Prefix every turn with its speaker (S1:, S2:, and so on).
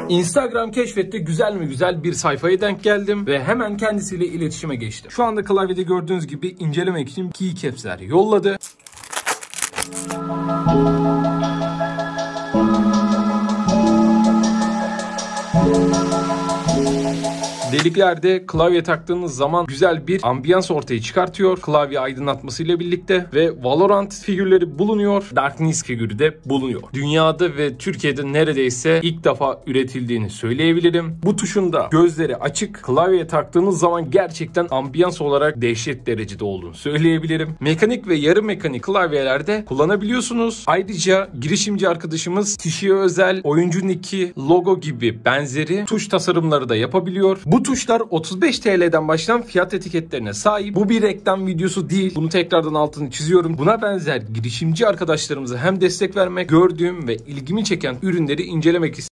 S1: Instagram keşfette güzel mi güzel bir sayfaya denk geldim ve hemen kendisiyle iletişime geçtim. Şu anda klavyede gördüğünüz gibi incelemek için keycaps'ler yolladı. Deliklerde klavye taktığınız zaman güzel bir ambiyans ortaya çıkartıyor. Klavye aydınlatmasıyla birlikte ve Valorant figürleri bulunuyor. Darkness figürü de bulunuyor. Dünyada ve Türkiye'de neredeyse ilk defa üretildiğini söyleyebilirim. Bu tuşun da gözleri açık. Klavyeye taktığınız zaman gerçekten ambiyans olarak dehşet derecede olduğunu söyleyebilirim. Mekanik ve yarı mekanik klavyelerde kullanabiliyorsunuz. Ayrıca girişimci arkadaşımız kişiye özel oyuncu nicki, logo gibi benzeri tuş tasarımları da yapabiliyor. Bu tuşlar 35 TL'den başlayan fiyat etiketlerine sahip. Bu bir reklam videosu değil. Bunu tekrardan altını çiziyorum. Buna benzer girişimci arkadaşlarımıza hem destek vermek, gördüğüm ve ilgimi çeken ürünleri incelemek istiyorum.